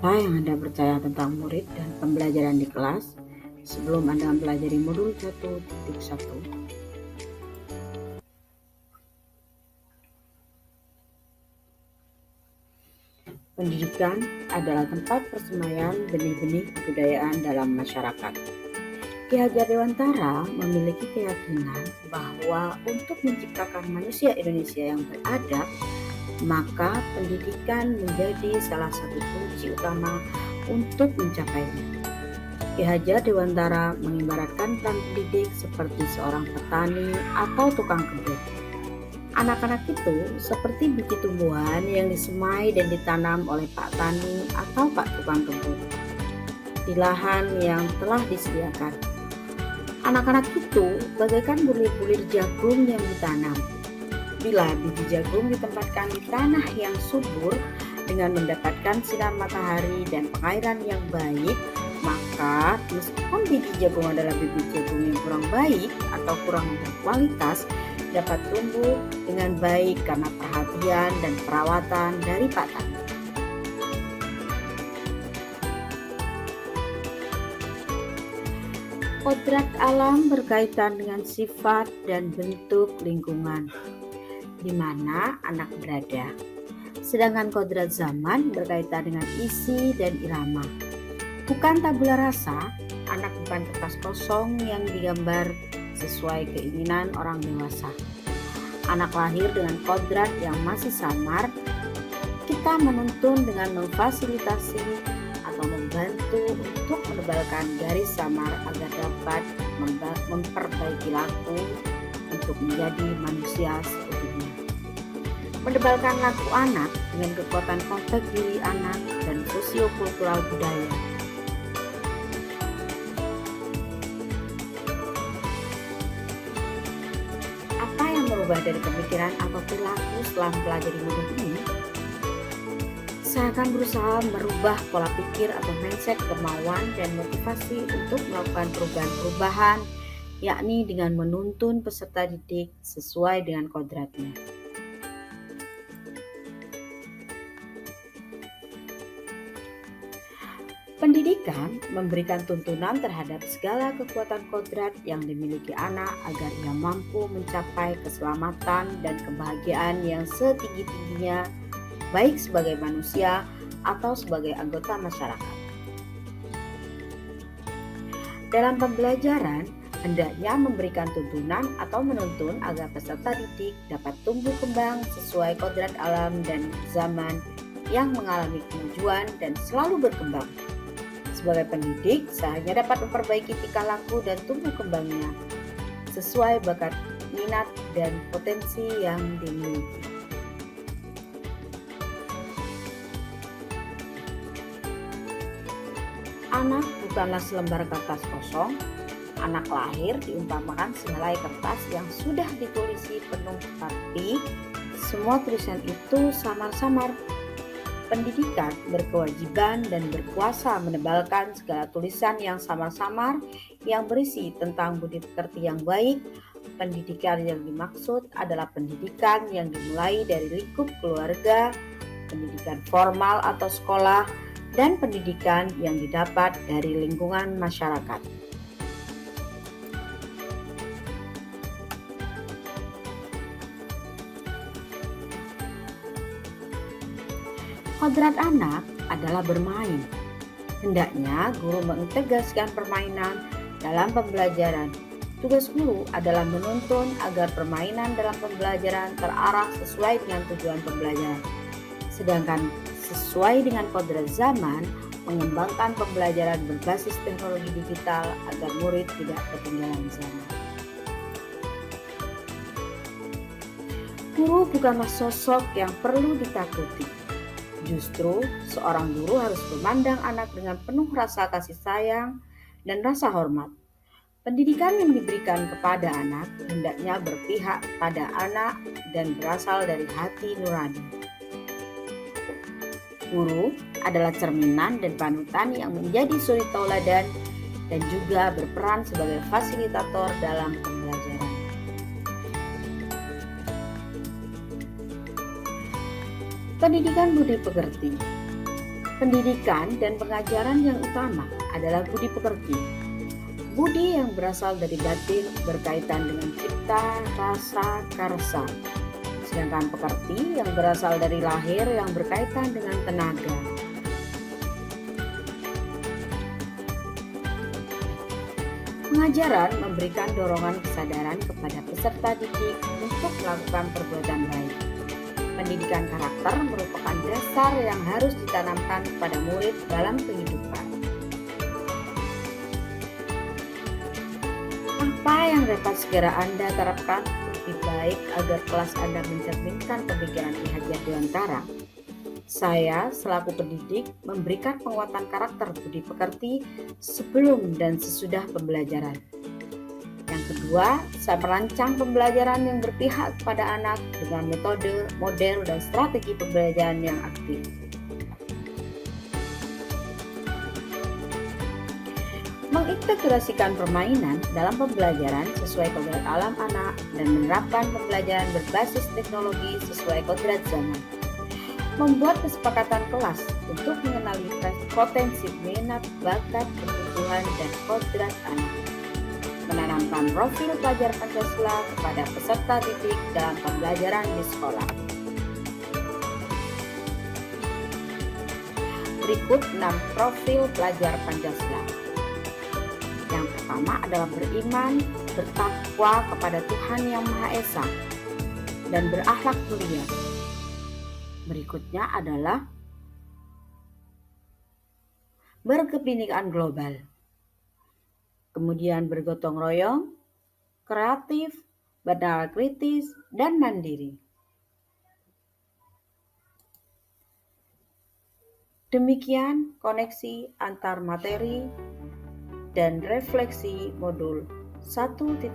Apa yang Anda percaya tentang murid dan pembelajaran di kelas sebelum Anda mempelajari modul 1.1? Pendidikan adalah tempat persemaian benih-benih kebudayaan dalam masyarakat. Ki Hajar Dewantara memiliki keyakinan bahwa untuk menciptakan manusia Indonesia yang beradab, maka pendidikan menjadi salah satu kunci utama untuk mencapainya. Ki Hajar Dewantara mengibaratkan peran pendidik seperti seorang petani atau tukang kebun. Anak-anak itu seperti biji tumbuhan yang disemai dan ditanam oleh Pak Tani atau Pak Tukang Kebun di lahan yang telah disediakan. Anak-anak itu bagaikan bulir-bulir jagung yang ditanam. Bila biji jagung ditempatkan di tanah yang subur dengan mendapatkan sinar matahari dan pengairan yang baik, maka meskipun biji jagung adalah bibit jagung yang kurang baik atau kurang berkualitas, dapat tumbuh dengan baik karena perhatian dan perawatan dari Pak Tani. Kodrat alam berkaitan dengan sifat dan bentuk lingkungan di mana anak berada. Sedangkan kodrat zaman berkaitan dengan isi dan irama. Bukan tabula rasa, anak bukan kertas kosong yang digambar sesuai keinginan orang dewasa. Anak lahir dengan kodrat yang masih samar, kita menuntun dengan memfasilitasi atau membantu untuk menebalkan garis samar agar dapat memperbaiki laku untuk menjadi manusia seutuhnya. Menebalkan laku anak dengan kekuatan konteks diri anak dan sosiokultural budaya. Apa yang berubah dari pemikiran atau perilaku setelah mempelajari modul ini? Saya akan berusaha merubah pola pikir atau mindset, kemauan, dan motivasi untuk melakukan perubahan-perubahan, yakni dengan menuntun peserta didik sesuai dengan kodratnya. Pendidikan memberikan tuntunan terhadap segala kekuatan kodrat yang dimiliki anak agar ia mampu mencapai keselamatan dan kebahagiaan yang setinggi-tingginya, baik sebagai manusia atau sebagai anggota masyarakat. Dalam pembelajaran, hendaknya memberikan tuntunan atau menuntun agar peserta didik dapat tumbuh kembang sesuai kodrat alam dan zaman yang mengalami kemajuan dan selalu berkembang. Sebagai pendidik, saya hanya dapat memperbaiki tingkah laku dan tumbuh kembangnya sesuai bakat, minat, dan potensi yang dimiliki. Anak bukanlah selembar kertas kosong. Anak lahir diumpamakan sehelai kertas yang sudah ditulisi penuh, tapi semua tulisan itu samar-samar. Pendidikan berkewajiban dan berkuasa menebalkan segala tulisan yang samar-samar yang berisi tentang budi pekerti yang baik. Pendidikan yang dimaksud adalah pendidikan yang dimulai dari lingkup keluarga, pendidikan formal atau sekolah, dan pendidikan yang didapat dari lingkungan masyarakat. Kodrat anak adalah bermain. Hendaknya guru mengintegrasikan permainan dalam pembelajaran. Tugas guru adalah menuntun agar permainan dalam pembelajaran terarah sesuai dengan tujuan pembelajaran. Sedangkan sesuai dengan kodrat zaman, mengembangkan pembelajaran berbasis teknologi digital agar murid tidak ketinggalan zaman. Guru bukanlah sosok yang perlu ditakuti. Justru, seorang guru harus memandang anak dengan penuh rasa kasih sayang dan rasa hormat. Pendidikan yang diberikan kepada anak hendaknya berpihak pada anak dan berasal dari hati nurani. Guru adalah cerminan dan panutan yang menjadi suri tauladan dan juga berperan sebagai fasilitator dalam pembelajaran. Pendidikan budi pekerti. Pendidikan dan pengajaran yang utama adalah budi pekerti. Budi yang berasal dari batin berkaitan dengan cipta, rasa, karsa. Sedangkan pekerti yang berasal dari lahir yang berkaitan dengan tenaga. Pengajaran memberikan dorongan kesadaran kepada peserta didik untuk melakukan perbuatan baik. Pendidikan karakter merupakan dasar yang harus ditanamkan kepada murid dalam kehidupan. Apa yang dapat segera Anda terapkan lebih baik agar kelas Anda mencerminkan pemikiran Ki Hajar Dewantara? Saya selaku pendidik memberikan penguatan karakter budi pekerti sebelum dan sesudah pembelajaran. Yang kedua, saya merancang pembelajaran yang berpihak kepada anak dengan metode, model, dan strategi pembelajaran yang aktif. Mengintegrasikan permainan dalam pembelajaran sesuai kodrat alam anak dan menerapkan pembelajaran berbasis teknologi sesuai kodrat zaman. Membuat kesepakatan kelas untuk mengenali potensi minat, bakat, kebutuhan, dan kodrat anak. Menanamkan profil pelajar Pancasila kepada peserta didik dalam pembelajaran di sekolah. Berikut 6 profil pelajar Pancasila. Yang pertama adalah beriman, bertakwa kepada Tuhan Yang Maha Esa, dan berakhlak mulia. Berikutnya adalah berkebinekaan global. Kemudian bergotong royong, kreatif, bernama kritis, dan mandiri. Demikian koneksi antar materi dan refleksi modul 1.1